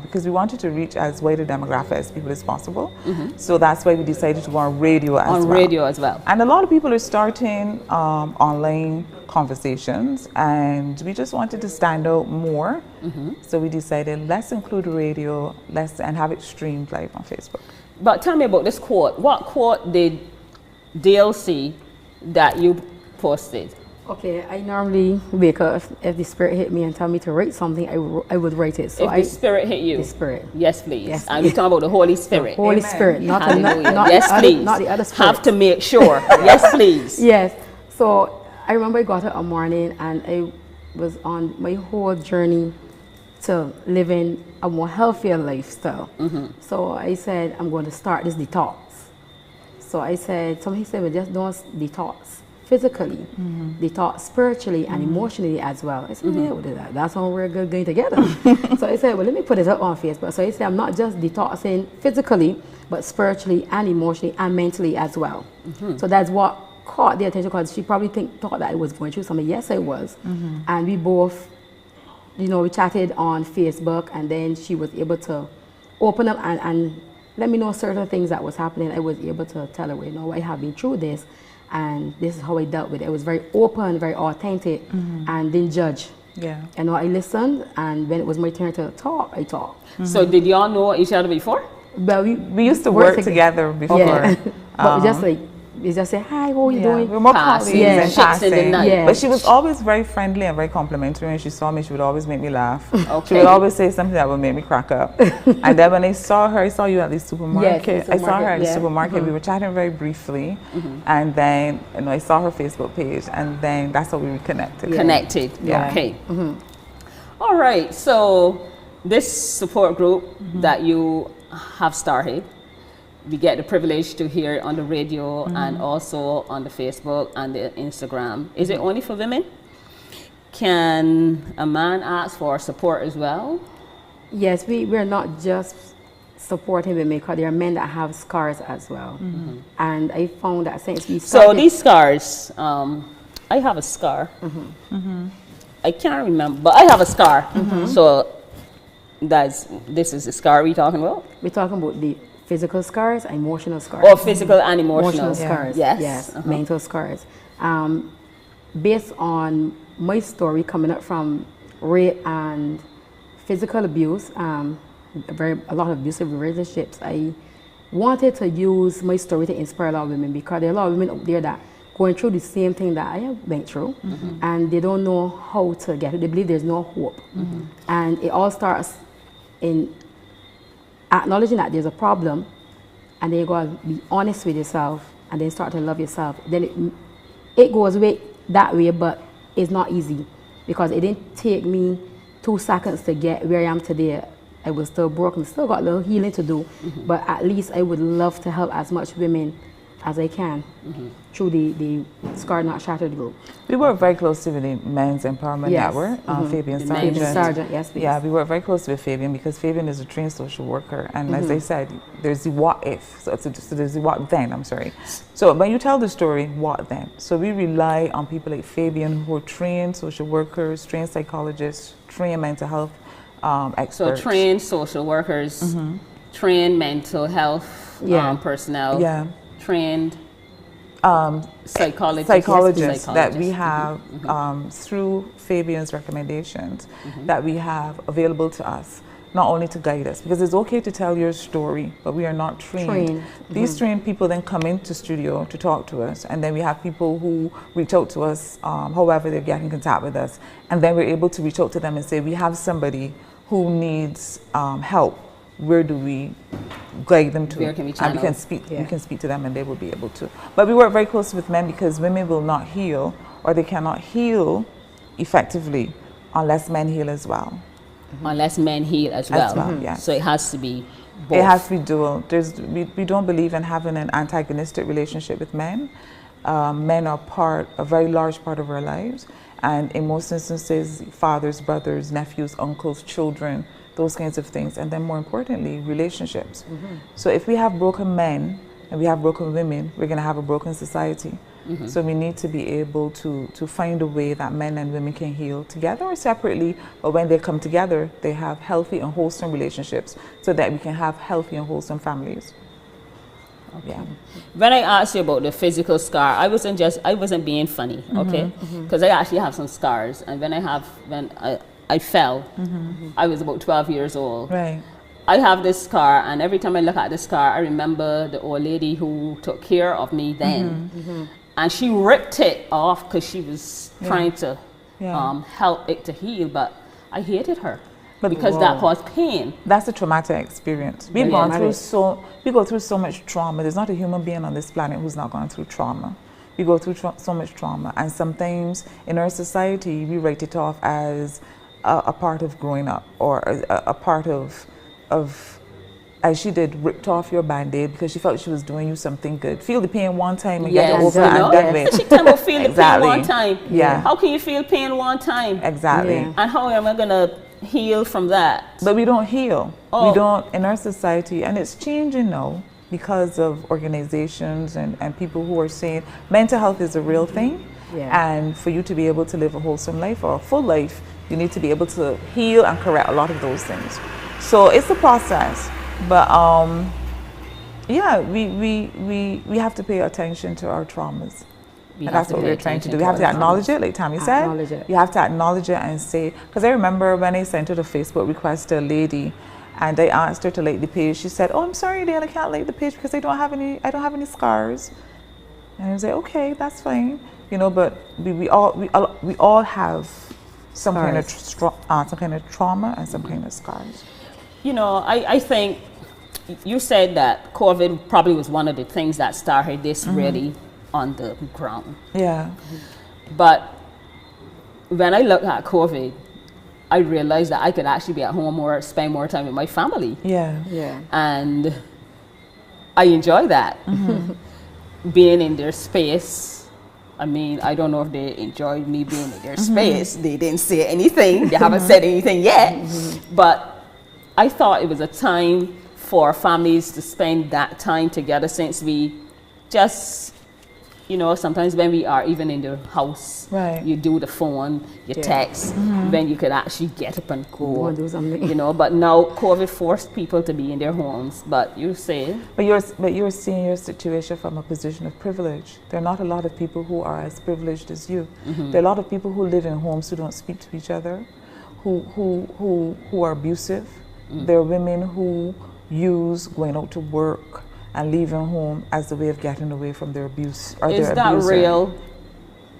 because we wanted to reach as wide a demographic as people as possible, so that's why we decided to go on radio as well. And a lot of people are starting online conversations, and we just wanted to stand out more. So we decided, let's include radio, and have it streamed live on Facebook. But tell me about this quote. What quote did Dale see that you posted? Okay, I normally wake up if the spirit hit me and tell me to write something, I would write it. So if the spirit hit you? The spirit. Yes, please. Yes. I'm talking about the Holy Spirit. The Holy Spirit, not yes, please. Not the other spirit. Have to make sure. Yes, please. Yes. So I remember I got up one morning and I was on my whole journey to living a more healthier lifestyle. So I said, I'm going to start this detox. So I said, somebody said, well, just don't detox physically, detox spiritually and emotionally as well. I said, yeah, that's how we're going together. So I said, well, let me put it up on Facebook. So I said, I'm not just detoxing physically, but spiritually and emotionally and mentally as well. So that's what caught the attention, because she probably thought that I was going through something. Yes, I was. And we both, we chatted on Facebook, and then she was able to open up and let me know certain things that was happening. I was able to tell her, I have been through this, and this is how I dealt with it. It was very open, very authentic, and didn't judge. Yeah. I listened, and when it was my turn to talk, I talked. So did y'all know each other before? Well, we used to work together before. Yeah. But just like we just say, hi, how are you Yeah, doing? we're more Pass. colleagues Yeah. than Chicks in the passing. night. Yeah. But she was always very friendly and very complimentary. When she saw me, she would always make me laugh. She Okay. would always say something that would make me crack up. And then when I saw her, I saw you at the supermarket. Yes, the I saw her at the supermarket, yeah. supermarket. We were chatting very briefly. And then I saw her Facebook page. And then that's how we reconnected. Connected. Yeah. Okay. All right. So this support group that you have started, we get the privilege to hear it on the radio and also on the Facebook and the Instagram. Is it only for women? Can a man ask for support as well? Yes, we're not just supporting women because there are men that have scars as well. And I found that since we started... So these scars, I have a scar. I can't remember, but I have a scar. So this is the scar we're talking about? We're talking about the physical scars and emotional scars. Or physical and emotional. scars. Yes. Yes, mental scars. Based on my story coming up from rape and physical abuse, a lot of abusive relationships, I wanted to use my story to inspire a lot of women because there are a lot of women out there that going through the same thing that I have went through and they don't know how to get it. They believe there's no hope. And it all starts in acknowledging that there's a problem, and then you gotta be honest with yourself, and then start to love yourself. Then it goes that way, but it's not easy because it didn't take me 2 seconds to get where I am today. I was still broken, still got a little healing to do, but at least I would love to help as much women as I can through the Scarred Not Shattered group. We work very closely with the Men's Empowerment Network, Fabian Sargent. Yes, please. Yeah, we work very closely with Fabian because Fabian is a trained social worker. And as I said, there's the what if. So there's the what then, I'm sorry. So when you tell the story, what then? So we rely on people like Fabian who are trained social workers, trained psychologists, trained mental health experts. So trained social workers, trained mental health personnel, trained psychologists that we have through Fabian's recommendations that we have available to us, not only to guide us, because it's okay to tell your story, but we are not trained. These trained people then come into studio to talk to us, and then we have people who reach out to us, however they get in contact with us, and then we're able to reach out to them and say, we have somebody who needs help. Where do we guide them to? Where can we and we can speak to them, and they will be able to. But we work very closely with men because women will not heal, or they cannot heal effectively unless men heal as well. Unless men heal as well. Yes. So it has to be both. It has to be dual. We don't believe in having an antagonistic relationship with men. Men are a very large part of our lives, and in most instances, fathers, brothers, nephews, uncles, children, those kinds of things, and then more importantly, relationships. So if we have broken men and we have broken women, we're going to have a broken society. So we need to be able to find a way that men and women can heal together or separately, but when they come together, they have healthy and wholesome relationships so that we can have healthy and wholesome families. Yeah. When I asked you about the physical scar, I wasn't being funny, okay? Because I actually have some scars, and when I fell. I was about 12 years old. Right. I have this scar, and every time I look at the scar, I remember the old lady who took care of me then. And she ripped it off because she was trying to help it to heal, but I hated her because that caused pain. That's a traumatic experience. We go through so much trauma. There's not a human being on this planet who's not gone through trauma. We go through so much trauma, and sometimes in our society, we write it off as a part of growing up, or a part of, as she did, ripped off your band-aid because she felt she was doing you something good. Feel the pain one time and get it over and done with. She talking about feel the pain one time. Yeah. How can you feel pain one time? Exactly. And how am I gonna heal from that? But we don't heal. We don't in our society, and it's changing now because of organizations and people who are saying mental health is a real thing. And for you to be able to live a wholesome life or a full life, you need to be able to heal and correct a lot of those things. So it's a process, but we have to pay attention to our traumas. And that's what we're trying to do. We have to acknowledge it, like Tammy said. Acknowledge it. You have to acknowledge it and say, because I remember when I sent her a Facebook request to a lady, and I asked her to like the page. She said, "Oh, I'm sorry, Dale, I can't like the page because I don't have any scars." And I was like, okay, that's fine, you know. But we all have some kind of trauma and some kind of scars. You know, I think you said that COVID probably was one of the things that started this really on the ground. Yeah. But when I look at COVID, I realized that I could actually be at home or spend more time with my family. Yeah. Yeah. And I enjoy that. Being in their space. I mean, I don't know if they enjoyed me being in their space. They didn't say anything. They haven't said anything yet. But I thought it was a time for families to spend that time together, since we just, you know, sometimes when we are even in the house, right, you do the phone, you text, then you could actually get up and go, do something. you know. But now COVID forced people to be in their homes. But you say, but you're seeing your situation from a position of privilege. There are not a lot of people who are as privileged as you. There are a lot of people who live in homes who don't speak to each other, who are abusive. There are women who use going out to work and leaving home as a way of getting away from their abuse or their abuser. Is that real?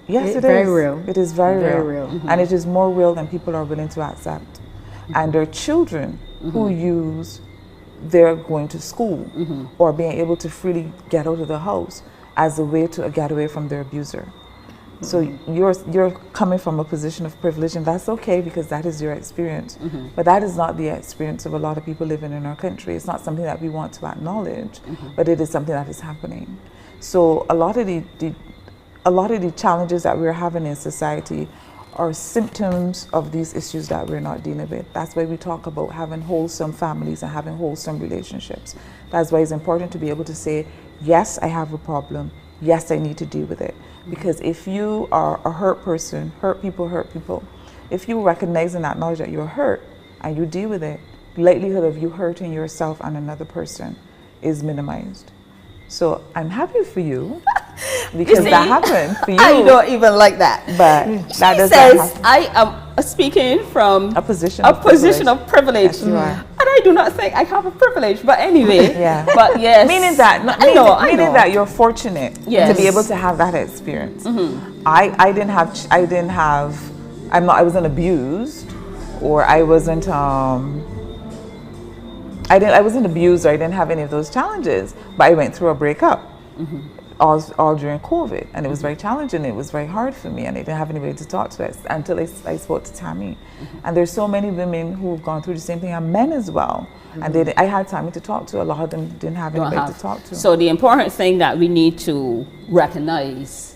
Yes, it is. Very real. It is very real. And it is more real than people are willing to accept. And there are children who use their going to school or being able to freely get out of the house as a way to get away from their abuser. So you're coming from a position of privilege, and that's okay because that is your experience. But that is not the experience of a lot of people living in our country. It's not something that we want to acknowledge, but it is something that is happening. So a lot of the challenges that we're having in society are symptoms of these issues that we're not dealing with. That's why we talk about having wholesome families and having wholesome relationships. That's why it's important to be able to say, yes, I have a problem. Yes, I need to deal with it. Because if you are a hurt person, hurt people, if you recognize and acknowledge that you're hurt and you deal with it, the likelihood of you hurting yourself and another person is minimized. So I'm happy for you because that happened for you. I don't even like that. But that doesn't happen. I am speaking from a position of privilege. Yes, you are. And I do not think I have a privilege, but anyway. But yes. Meaning that, meaning that you're fortunate to be able to have that experience. I wasn't abused, or I wasn't abused, or I didn't have any of those challenges, but I went through a breakup. All during COVID, and it was very challenging. It was very hard for me, and I didn't have anybody to talk to until I spoke to Tammy. And there's so many women who've gone through the same thing, and men as well. And I had Tammy to talk to. A lot of them didn't have anybody to talk to. So the important thing that we need to recognize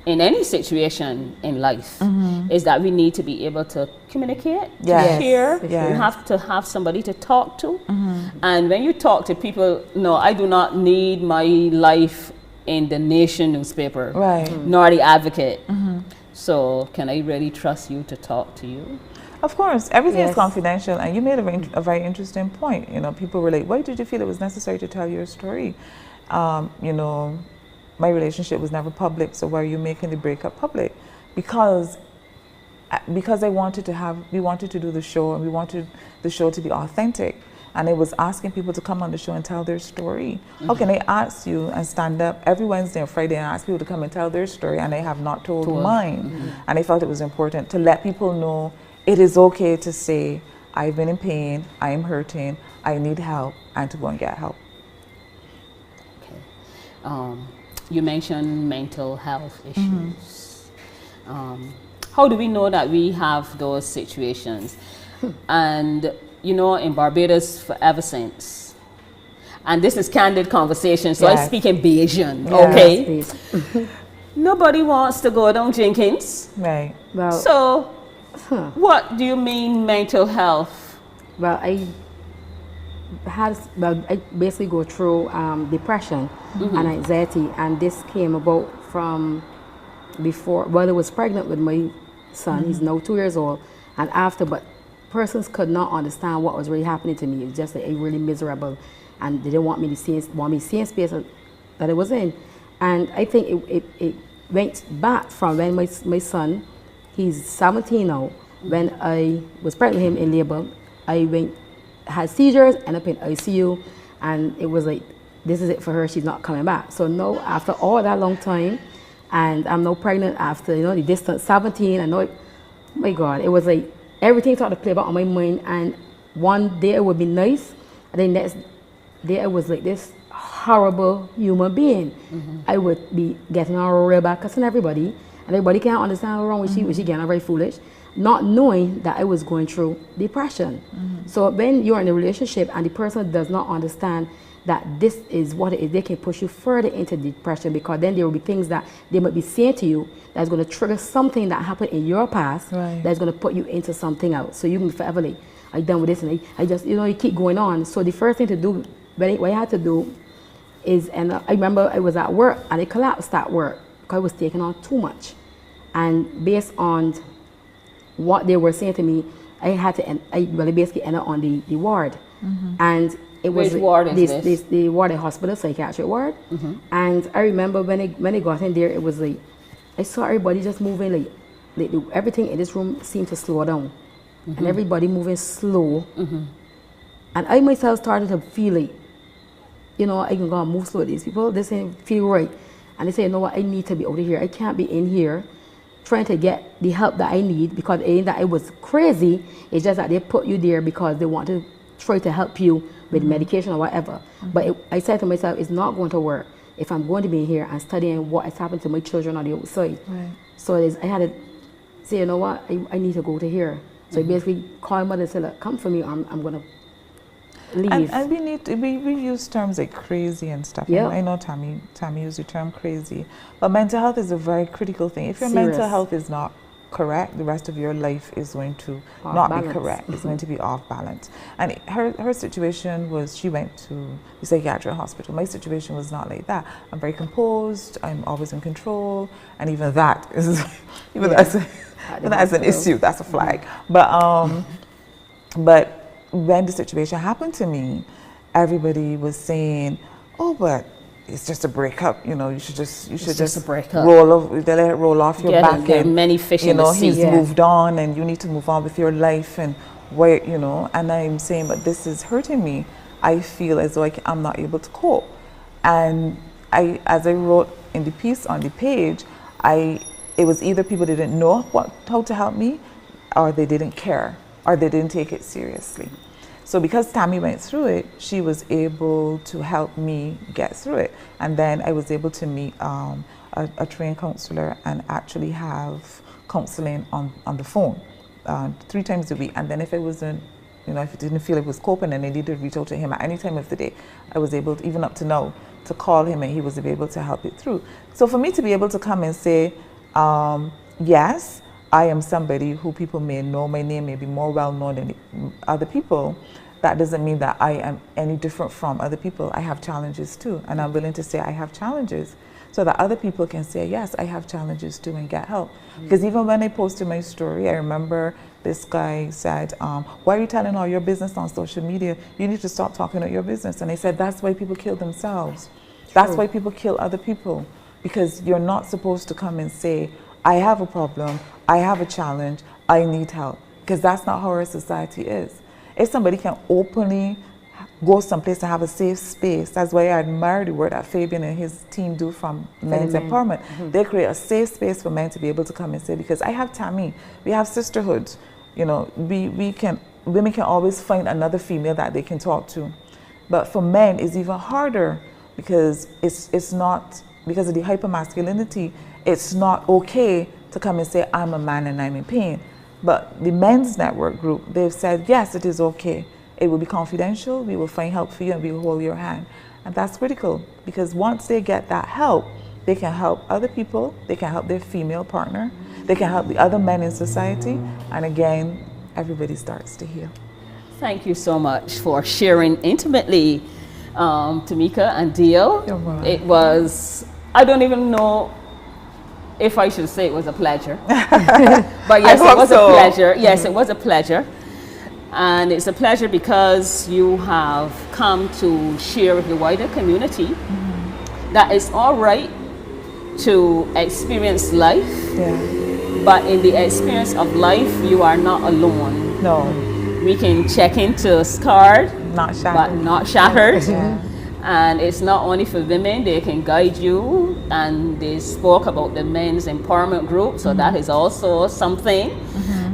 in any situation in life is that we need to be able to communicate, to share. You have to have somebody to talk to. And when you talk to people, no, I do not need my life in the Nation newspaper, nor the Advocate. So can I really trust you to talk to you? Of course, everything is confidential, and you made a very interesting point. You know, people were like, why did you feel it was necessary to tell your story? You know, my relationship was never public, so why are you making the breakup public? Because we wanted to do the show, and we wanted the show to be authentic. And I was asking people to come on the show and tell their story. How can I ask you and stand up every Wednesday and Friday and ask people to come and tell their story, and I have not told mine? And I felt it was important to let people know it is okay to say, I've been in pain, I am hurting, I need help, and to go and get help. Okay. You mentioned mental health issues. How do we know that we have those situations? And you know, in Barbados ever since, and this is candid conversation, so I speak in Bayesian, okay? Nobody wants to go down Jenkins. Right. Well, so, what do you mean mental health? Well, I basically go through depression and anxiety, and this came about from before. Well, I was pregnant with my son. He's now 2 years old, and after, but persons could not understand what was really happening to me. It was just like, really miserable, and they didn't want me to see in space that I was in. And I think it went back from when my son, he's 17 now. When I was pregnant with him in labor, I had seizures, ended up in ICU, and it was like this is it for her, she's not coming back. So no, after all that long time, and I'm now pregnant after, you know, the distance, 17, I know it, my God, it was like, everything started to play back on my mind, and one day it would be nice, and then next day I was like this horrible human being. I would be getting on real bad, cussing everybody, and everybody can't understand how wrong with she getting very foolish, not knowing that I was going through depression. So when you're in a relationship and the person does not understand that this is what it is, they can push you further into depression, because then there will be things that they might be saying to you that's going to trigger something that happened in your past that's going to put you into something else. So you can be forever like, I'm done with this, and I just, you know, you keep going on. So the first thing to do, what I had to do is, and I remember I was at work and I collapsed at work because I was taking on too much. And based on what they were saying to me, I had to, I basically ended up on the ward. And it was Which ward is this? The ward at hospital, psychiatric ward. And I remember when I got in there, it was like, I saw everybody just moving, like everything in this room seemed to slow down. And everybody moving slow. And I myself started to feel like, you know, I can go and move slow with these people. This ain't feel right. And they say, you know what, I need to be out of here. I can't be in here trying to get the help that I need, because it ain't that I was crazy. It's just that they put you there because they want to try to help you with medication or whatever. But I said to myself, it's not going to work if I'm going to be here and studying what has happened to my children on the outside. So I had to say, you know what, I need to go to here. So I basically called mother and said, look, come for me, or I'm going to leave. And we use terms like crazy and stuff. Yeah. I know Tammy used the term crazy, but mental health is a very critical thing. If your mental health is not correct, the rest of your life is going to not be correct. It's going to be off balance. And her situation was, she went to the psychiatric hospital. My situation was not like that. I'm very composed. I'm always in control, and even that is that's an issue. That's a flag. But when the situation happened to me, everybody was saying, "Oh, but it's just a breakup. You know, you should just roll off your back, and many fish you in know the sea. he's moved on, and you need to move on with your life, and where, you know." And I'm saying, but this is hurting me. I feel as though I'm not able to cope. And as I wrote in the piece on the page, it was either people didn't know how to help me, or they didn't care, or they didn't take it seriously. So because Tammy went through it, she was able to help me get through it. And then I was able to meet a trained counselor and actually have counseling on the phone 3 times a week. And then if it wasn't, you know, if it didn't feel it was coping and I needed to reach out to him at any time of the day, I was able to, even up to now, to call him, and he was able to help it through. So for me to be able to come and say, yes, I am somebody who people may know, my name may be more well known than other people, that doesn't mean that I am any different from other people. I have challenges too, and I'm willing to say I have challenges so that other people can say, yes, I have challenges too, and get help. Because even when I posted my story, I remember this guy said, why are you telling all your business on social media? You need to stop talking about your business. And I said, that's why people kill themselves. That's why people kill other people, because you're not supposed to come and say, I have a problem, I have a challenge, I need help, because that's not how our society is. If somebody can openly go someplace to have a safe space, that's why I admire the work that Fabian and his team do from Men's Empowerment. They create a safe space for men to be able to come and say, because I have Tammy, we have sisterhood, you know, women can always find another female that they can talk to. But for men, it's even harder, because it's not, because of the hypermasculinity, it's not okay to come and say, I'm a man and I'm in pain. But the men's network group, they've said, yes, it is okay. It will be confidential, we will find help for you, and we will hold your hand. And that's critical, because once they get that help, they can help other people, they can help their female partner, they can help the other men in society, and again, everybody starts to heal. Thank you so much for sharing intimately, Tamika and Dio. You're welcome. It was, I don't even know if I should say it was a pleasure. But yes, it was a pleasure. Yes, it was a pleasure. And it's a pleasure because you have come to share with the wider community that it's all right to experience life. But in the experience of life, you are not alone. No. We can check into scarred, not shattered. but not shattered. And it's not only for women, they can guide you, and they spoke about the men's empowerment group, so that is also something.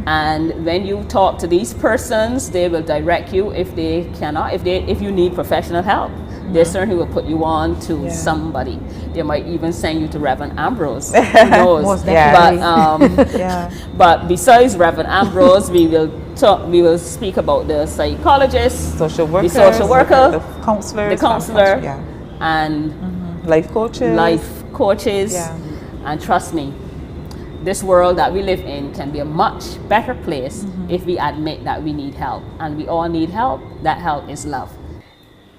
And when you talk to these persons, they will direct you if they cannot, if you need professional help. They certainly will put you on to somebody. They might even send you to Reverend Ambrose. Who knows? Most But, but besides Reverend Ambrose, we will speak about the psychologist, social worker, the social worker, the counselor, and life coaches. And trust me, this world that we live in can be a much better place if we admit that we need help, and we all need help. That help is love.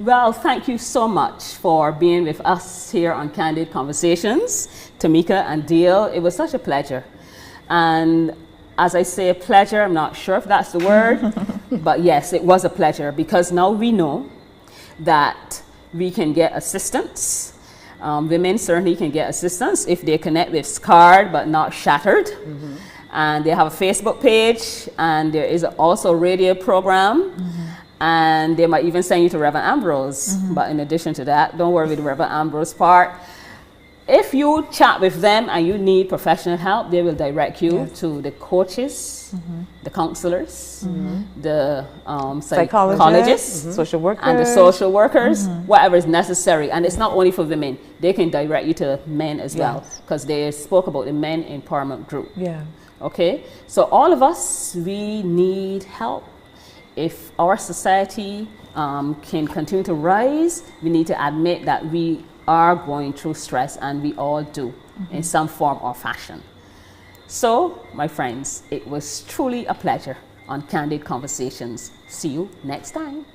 Well, thank you so much for being with us here on Candid Conversations, Tamika and Dale. It was such a pleasure. And as I say pleasure, I'm not sure if that's the word, but yes, it was a pleasure, because now we know that we can get assistance. Women certainly can get assistance if they connect with scarred but not shattered. And they have a Facebook page, and there is also a radio program. And they might even send you to Reverend Ambrose. But in addition to that, don't worry with the Reverend Ambrose part. If you chat with them and you need professional help, they will direct you to the coaches, the counselors, the psychologists, social workers, and the social workers, whatever is necessary. And it's not only for women. They can direct you to men as well, because they spoke about the men empowerment group. Okay? So all of us, we need help. If our society can continue to rise, we need to admit that we are going through stress, and we all do in some form or fashion. So, my friends, it was truly a pleasure on Candid Conversations. See you next time.